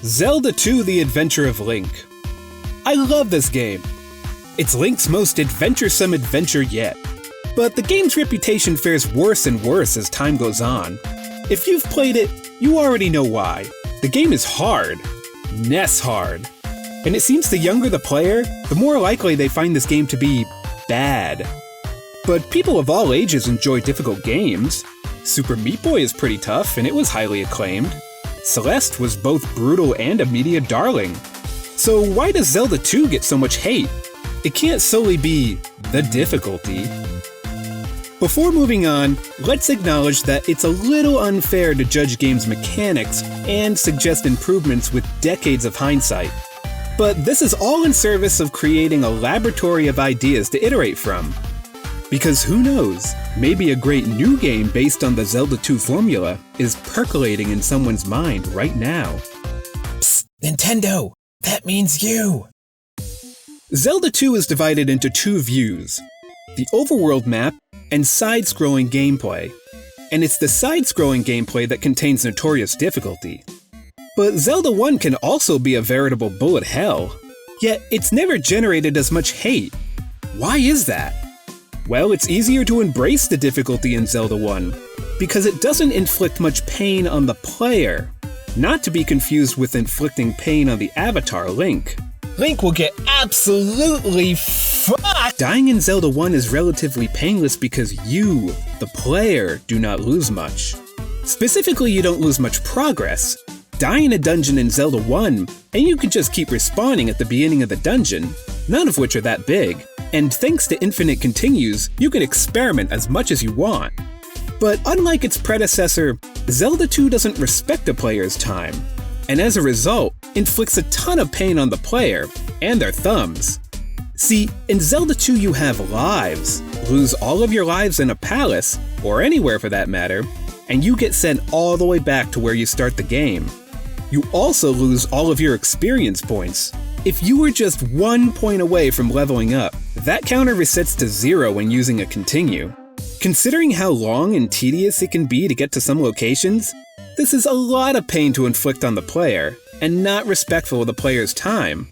Zelda 2: The Adventure of Link. I love this game. It's Link's most adventuresome adventure yet. But the game's reputation fares worse and worse as time goes on. If you've played it, you already know why. The game is hard. Ness hard. And it seems the younger the player, the more likely they find this game to be bad. But people of all ages enjoy difficult games. Super Meat Boy is pretty tough, and it was highly acclaimed. Celeste was both brutal and a media darling. So why does Zelda 2 get so much hate? It can't solely be the difficulty. Before moving on, let's acknowledge that it's a little unfair to judge games' mechanics and suggest improvements with decades of hindsight. But this is all in service of creating a laboratory of ideas to iterate from. Because who knows, maybe a great new game based on the Zelda 2 formula is percolating in someone's mind right now. Psst, Nintendo! That means you! Zelda 2 is divided into two views, the overworld map and side-scrolling gameplay. And it's the side-scrolling gameplay that contains notorious difficulty. But Zelda 1 can also be a veritable bullet hell, yet it's never generated as much hate. Why is that? Well, it's easier to embrace the difficulty in Zelda 1, because it doesn't inflict much pain on the player, not to be confused with inflicting pain on the avatar, Link. Link will get absolutely fucked! Dying in Zelda 1 is relatively painless because you, the player, do not lose much. Specifically, you don't lose much progress. Die in a dungeon in Zelda 1, and you can just keep respawning at the beginning of the dungeon, none of which are that big. And thanks to infinite continues, you can experiment as much as you want. But unlike its predecessor, Zelda 2 doesn't respect a player's time, and as a result, inflicts a ton of pain on the player, and their thumbs. See, in Zelda 2 you have lives. Lose all of your lives in a palace, or anywhere for that matter, and you get sent all the way back to where you start the game. You also lose all of your experience points. If you were just 1 point away from leveling up, that counter resets to 0 when using a continue. Considering how long and tedious it can be to get to some locations, this is a lot of pain to inflict on the player, and not respectful of the player's time.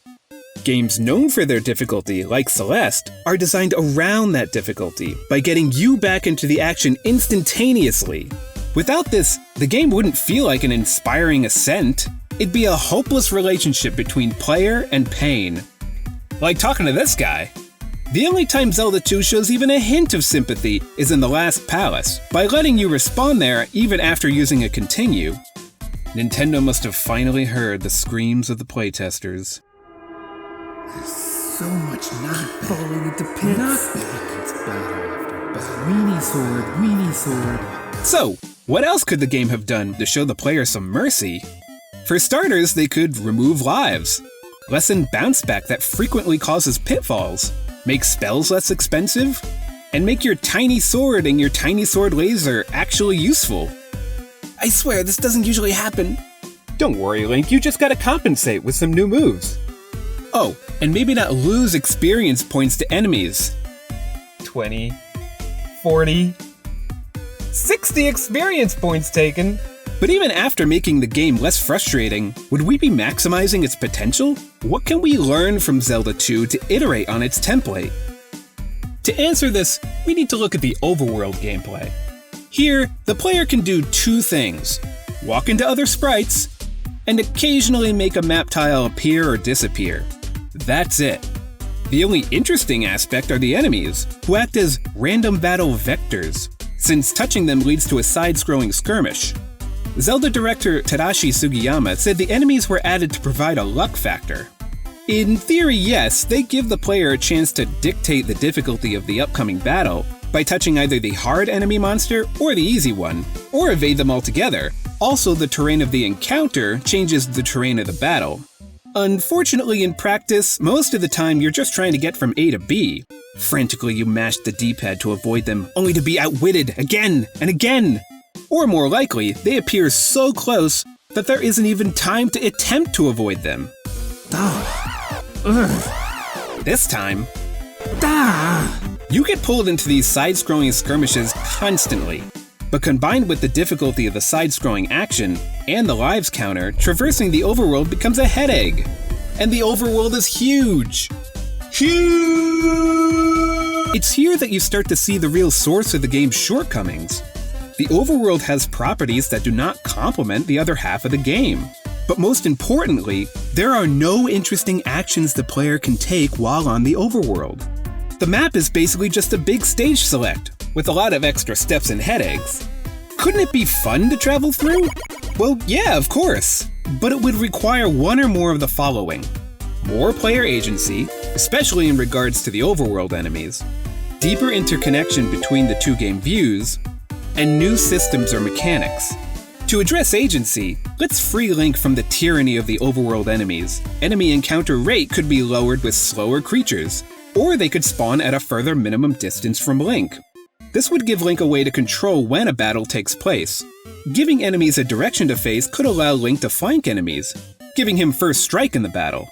Games known for their difficulty, like Celeste, are designed around that difficulty by getting you back into the action instantaneously. Without this, the game wouldn't feel like an inspiring ascent. It'd be a hopeless relationship between player and pain. Like talking to this guy. The only time Zelda 2 shows even a hint of sympathy is in the last palace, by letting you respawn there even after using a continue. Nintendo must have finally heard the screams of the playtesters. There's so much not falling into pits. Not bad. It's battle after battle. Weenie sword. So, what else could the game have done to show the player some mercy? For starters, they could remove lives, lessen bounce back that frequently causes pitfalls, make spells less expensive, and make your tiny sword and your tiny sword laser actually useful. I swear, this doesn't usually happen. Don't worry, Link, you just gotta compensate with some new moves. Oh, and maybe not lose experience points to enemies. 20, 40, 60 experience points taken. But even after making the game less frustrating, would we be maximizing its potential? What can we learn from Zelda 2 to iterate on its template? To answer this, we need to look at the overworld gameplay. Here, the player can do two things: walk into other sprites, and occasionally make a map tile appear or disappear. That's it. The only interesting aspect are the enemies, who act as random battle vectors, since touching them leads to a side-scrolling skirmish. Zelda director Tadashi Sugiyama said the enemies were added to provide a luck factor. In theory, yes, they give the player a chance to dictate the difficulty of the upcoming battle by touching either the hard enemy monster or the easy one, or evade them altogether. Also, the terrain of the encounter changes the terrain of the battle. Unfortunately, in practice, most of the time you're just trying to get from A to B. Frantically, you mash the D-pad to avoid them, only to be outwitted again and again. Or more likely, they appear so close that there isn't even time to attempt to avoid them. This time, you get pulled into these side-scrolling skirmishes constantly, but combined with the difficulty of the side-scrolling action and the lives counter, traversing the overworld becomes a headache. And the overworld is huge! Huge! It's here that you start to see the real source of the game's shortcomings. The overworld has properties that do not complement the other half of the game. But most importantly, there are no interesting actions the player can take while on the overworld. The map is basically just a big stage select, with a lot of extra steps and headaches. Couldn't it be fun to travel through? Well, yeah, of course. But it would require one or more of the following. More player agency, especially in regards to the overworld enemies, deeper interconnection between the two game views, and new systems or mechanics. To address agency, let's free Link from the tyranny of the overworld enemies. Enemy encounter rate could be lowered with slower creatures, or they could spawn at a further minimum distance from Link. This would give Link a way to control when a battle takes place. Giving enemies a direction to face could allow Link to flank enemies, giving him first strike in the battle.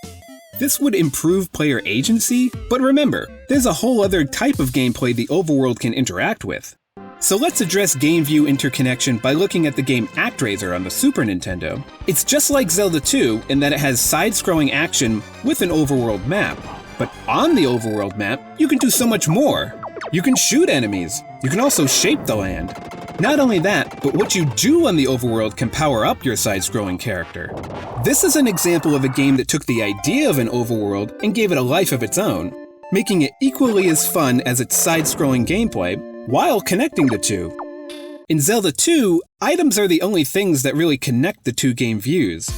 This would improve player agency, but remember, there's a whole other type of gameplay the overworld can interact with. So let's address game view interconnection by looking at the game Actraiser on the Super Nintendo. It's just like Zelda 2 in that it has side-scrolling action with an overworld map. But on the overworld map, you can do so much more. You can shoot enemies. You can also shape the land. Not only that, but what you do on the overworld can power up your side-scrolling character. This is an example of a game that took the idea of an overworld and gave it a life of its own, making it equally as fun as its side-scrolling gameplay, while connecting the two. In Zelda 2, items are the only things that really connect the two game views.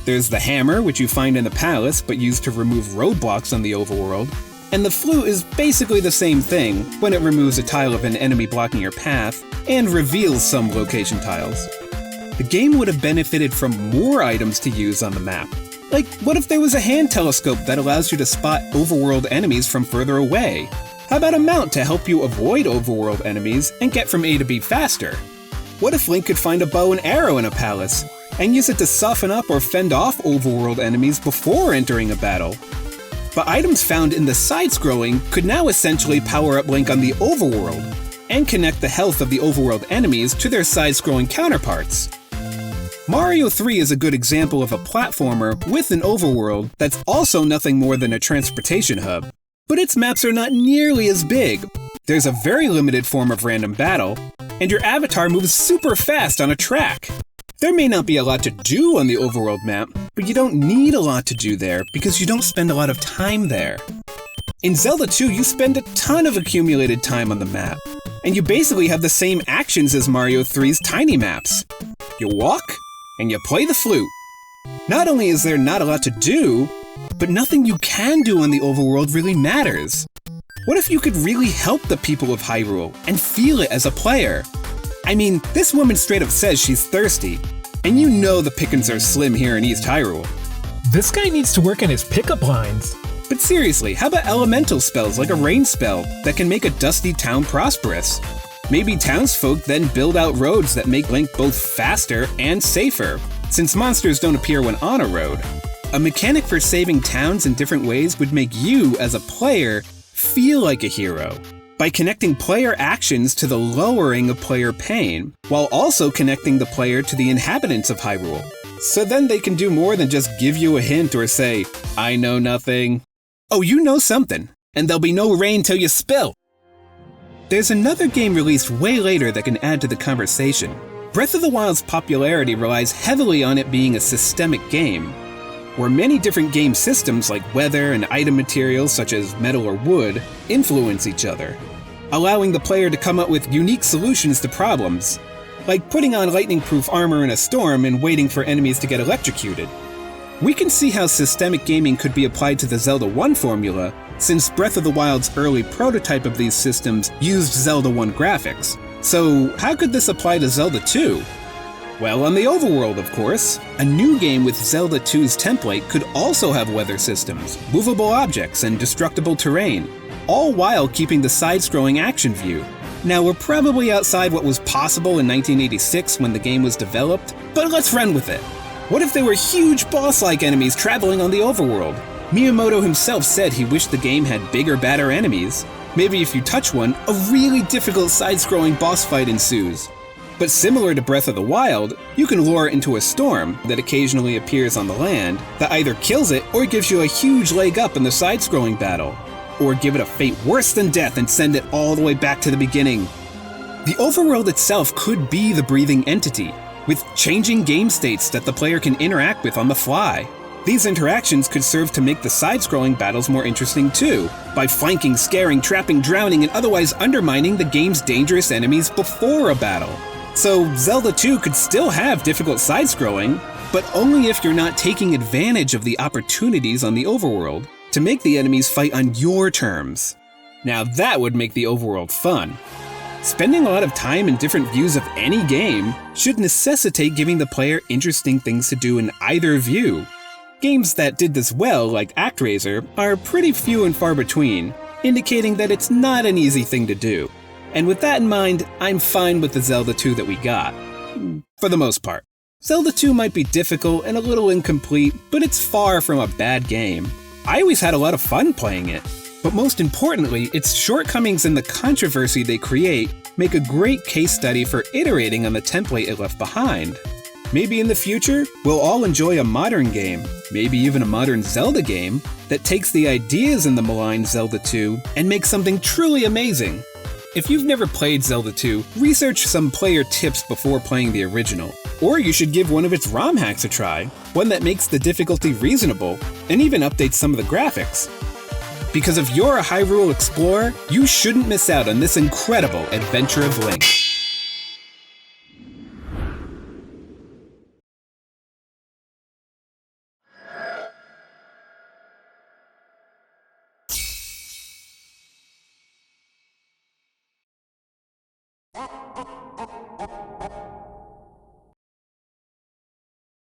There's the hammer, which you find in the palace but used to remove roadblocks on the overworld, and the flute is basically the same thing when it removes a tile of an enemy blocking your path and reveals some location tiles. The game would have benefited from more items to use on the map. Like, what if there was a hand telescope that allows you to spot overworld enemies from further away? How about a mount to help you avoid overworld enemies and get from A to B faster? What if Link could find a bow and arrow in a palace, and use it to soften up or fend off overworld enemies before entering a battle? But items found in the side-scrolling could now essentially power up Link on the overworld, and connect the health of the overworld enemies to their side-scrolling counterparts. Mario 3 is a good example of a platformer with an overworld that's also nothing more than a transportation hub. But its maps are not nearly as big. There's a very limited form of random battle, and your avatar moves super fast on a track. There may not be a lot to do on the overworld map, but you don't need a lot to do there because you don't spend a lot of time there. In Zelda 2, you spend a ton of accumulated time on the map, and you basically have the same actions as Mario 3's tiny maps. You walk, and you play the flute. Not only is there not a lot to do, but nothing you can do on the overworld really matters. What if you could really help the people of Hyrule and feel it as a player? I mean, this woman straight up says she's thirsty, and you know the pickings are slim here in East Hyrule. This guy needs to work on his pickup lines. But seriously, how about elemental spells like a rain spell that can make a dusty town prosperous? Maybe townsfolk then build out roads that make Link both faster and safer, since monsters don't appear when on a road. A mechanic for saving towns in different ways would make you, as a player, feel like a hero, by connecting player actions to the lowering of player pain, while also connecting the player to the inhabitants of Hyrule. So then they can do more than just give you a hint or say, "I know nothing." Oh, you know something, and there'll be no rain till you spill. There's another game released way later that can add to the conversation. Breath of the Wild's popularity relies heavily on it being a systemic game, where many different game systems like weather and item materials such as metal or wood influence each other, allowing the player to come up with unique solutions to problems, like putting on lightning-proof armor in a storm and waiting for enemies to get electrocuted. We can see how systemic gaming could be applied to the Zelda 1 formula, since Breath of the Wild's early prototype of these systems used Zelda 1 graphics. So how could this apply to Zelda 2? Well, on the overworld, of course. A new game with Zelda 2's template could also have weather systems, movable objects, and destructible terrain, all while keeping the side-scrolling action view. Now, we're probably outside what was possible in 1986 when the game was developed, but let's run with it. What if there were huge boss-like enemies traveling on the overworld? Miyamoto himself said he wished the game had bigger, badder enemies. Maybe if you touch one, a really difficult side-scrolling boss fight ensues. But similar to Breath of the Wild, you can lure it into a storm that occasionally appears on the land that either kills it or gives you a huge leg up in the side-scrolling battle, or give it a fate worse than death and send it all the way back to the beginning. The overworld itself could be the breathing entity, with changing game states that the player can interact with on the fly. These interactions could serve to make the side-scrolling battles more interesting too, by flanking, scaring, trapping, drowning, and otherwise undermining the game's dangerous enemies before a battle. So Zelda 2 could still have difficult side-scrolling, but only if you're not taking advantage of the opportunities on the overworld to make the enemies fight on your terms. Now that would make the overworld fun. Spending a lot of time in different views of any game should necessitate giving the player interesting things to do in either view. Games that did this well, like Actraiser, are pretty few and far between, indicating that it's not an easy thing to do. And with that in mind, I'm fine with the Zelda 2 that we got. For the most part. Zelda 2 might be difficult and a little incomplete, but it's far from a bad game. I always had a lot of fun playing it. But most importantly, its shortcomings and the controversy they create make a great case study for iterating on the template it left behind. Maybe in the future, we'll all enjoy a modern game, maybe even a modern Zelda game, that takes the ideas in the maligned Zelda 2 and makes something truly amazing. If you've never played Zelda 2, research some player tips before playing the original. Or you should give one of its ROM hacks a try, one that makes the difficulty reasonable, and even updates some of the graphics. Because if you're a Hyrule explorer, you shouldn't miss out on this incredible adventure of Link.